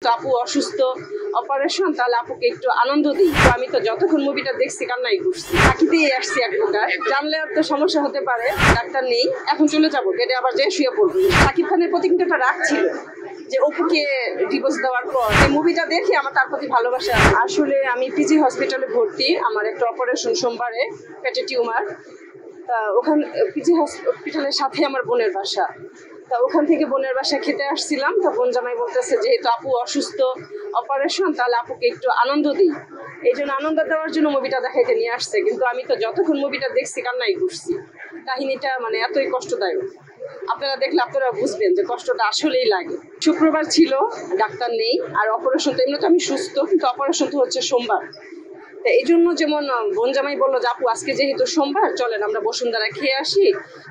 যেহেতু আপু অসুস্থ অপারেশন, তাহলে আপুকে একটু আনন্দ দিই। তো আমি তো যতক্ষণ মুভিটা দেখছি কান্নাই করছি, থাকিতেই আসছি এক প্রকার। জানলে আর তো সমস্যা হতে পারে, ডাক্তার নেই, এখন চলে যাবো, বেডে আবার যেয়ে শুয়ে পড়বো। শাকিব খানের প্রতি কিন্তু একটা রাগ ছিল যে অপুকে ডিভোর্স দেওয়ার পর এই মুভিটা দেখে আমার তার প্রতি ভালোবাসা। আসলে আমি পিজি হসপিটালে ভর্তি, আমার একটা অপারেশন সোমবারে, পেটে টিউমার। তা ওখান পিজি হসপিটালের সাথে আমার বোনের বাসা। তা ওখান থেকে বোনের বাসা খেতে আসছিলাম, তা বোন জামাই বলতেছে যেহেতু আপু অসুস্থ অপারেশন, তাহলে আপুকে একটু আনন্দ দিই। এই জন্য আনন্দ দেওয়ার জন্য মুভিটা দেখাইতে নিয়ে আসছে, কিন্তু আমি তো যতক্ষণ মুভিটা দেখছি কান্নাই করছি। কাহিনীটা মানে এতই কষ্টদায়ক, আপনারা দেখলে আপনারা বুঝবেন যে কষ্টটা আসলেই লাগে। শুক্রবার ছিল, ডাক্তার নেই, আর অপারেশন তো এমনি তো আমি সুস্থ, কিন্তু অপারেশন তো হচ্ছে সোমবার। তো এই জন্য যেমন বোন জামাই বললো যে আপু আজকে যেহেতু সোমবার, চলেন আমরা বসুন্ধরা খেয়ে আসি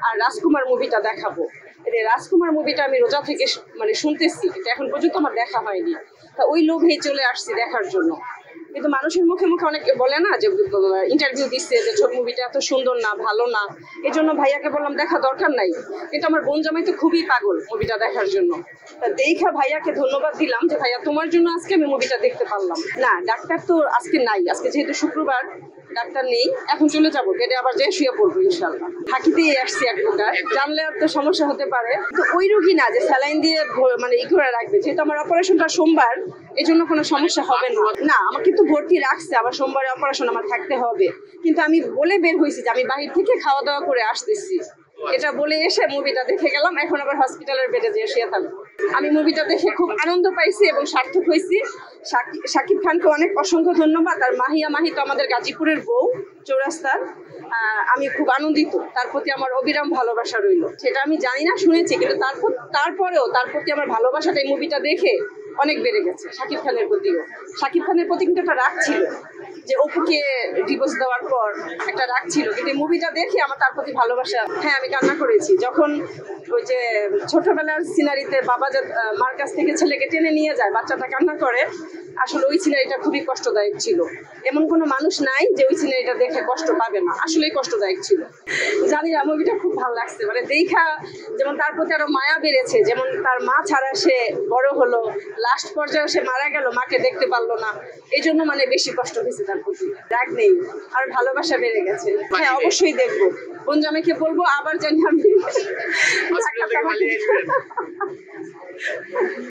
আর রাজকুমার মুভিটা দেখাবো। এই রাজকুমার মুভিটা আমি রোজা থেকে মানে শুনতেছি, কিন্তু এখন পর্যন্ত আমার দেখা হয়নি। তা ওই লোভেই চলে আসছি দেখার জন্য। কিন্তু মানুষের মুখে মুখে অনেকে বলে না যে ইন্টারভিউ দিচ্ছে যে ছোট মুভিটা এত সুন্দর না, ভালো না, এই জন্য ভাইয়াকে বললাম দেখা দরকার নাই। কিন্তু আমার বোন জামাই তো খুবই পাগল মুভিটা দেখার জন্য। তা দেখা ভাইয়াকে ধন্যবাদ দিলাম যে ভাইয়া তোমার জন্য আজকে আমি মুভিটা দেখতে পারলাম। না, ডাক্তার তো আজকে নাই, আজকে যেহেতু শুক্রবার ডাক্তার নেই, এখন চলে যাবো, বেডে আবার যেয়ে শুয়ে পড়বো ইনশাল্লাহ। থাকিতেই আসছি এক প্রকার, জানলে আর তো সমস্যা হতে পারে। তো ওই রোগী না যে স্যালাইন দিয়ে মানে ই করে রাখবে, যেহেতু আমার অপারেশনটা সোমবার, এই জন্য কোনো সমস্যা হবে না। না, আমাকে কিন্তু ভর্তি রাখছে, আবার সোমবারে অপারেশন আমার থাকতে হবে। কিন্তু আমি বলে বের হয়েছি যে আমি বাহির থেকে খাওয়া দাওয়া করে আসতেছি, এটা বলে এসে মুভিটা দেখে গেলাম। এখন আবার হসপিটালের বেডে যেয়ে শুয়ে থাকবো। আমি মুভিটা দেখে খুব আনন্দ পাইছি এবং সার্থক হয়েছি। শাকিব খানকে অনেক অসংখ্য ধন্যবাদ। আর মাহি তো আমাদের গাজীপুরের বউ, চৌরাস্তার। আমি খুব আনন্দিত, তার প্রতি আমার অবিরাম ভালোবাসা রইল। সেটা আমি জানি না, শুনেছি, কিন্তু তারপরেও তার প্রতি আমার ভালোবাসাটা এই মুভিটা দেখে অনেক বেড়ে গেছে। শাকিব খানের প্রতিও, শাকিব খানের প্রতি কিন্তু একটা রাগ ছিল যে অপুকে ডিভোর্স দেওয়ার পর একটা রাগ ছিল, কিন্তু এই মুভিটা দেখে আমার তার প্রতি ভালোবাসা। হ্যাঁ, আমি কান্না করেছি যখন ওই যে ছোটবেলার সিনারিতে বাবা যে মার কাছ থেকে ছেলেকে টেনে নিয়ে যায়, বাচ্চাটা কান্না করে। আসলে ওই সিনারিটা খুবই কষ্টদায়ক ছিল। এমন কোনো মানুষ নাই যে ওই সিনারিটা দেখে কষ্ট পাবে না, আসলেই কষ্টদায়ক ছিল। জানি না, মুভিটা খুব ভালো লাগছে, মানে দেখা যেমন তার প্রতি আরো মায়া বেড়েছে। যেমন তার মা ছাড়া সে বড় হলো, লাস্ট পর্যায়ে সে মারা গেল, মাকে দেখতে পারলো না, এই জন্য মানে বেশি কষ্ট হয়েছে তার প্রতি। রাগ নেই, আর ভালোবাসা বেড়ে গেছে। হ্যাঁ, অবশ্যই দেখবো। বোন জামাইকে বলবো আবার জানি আমি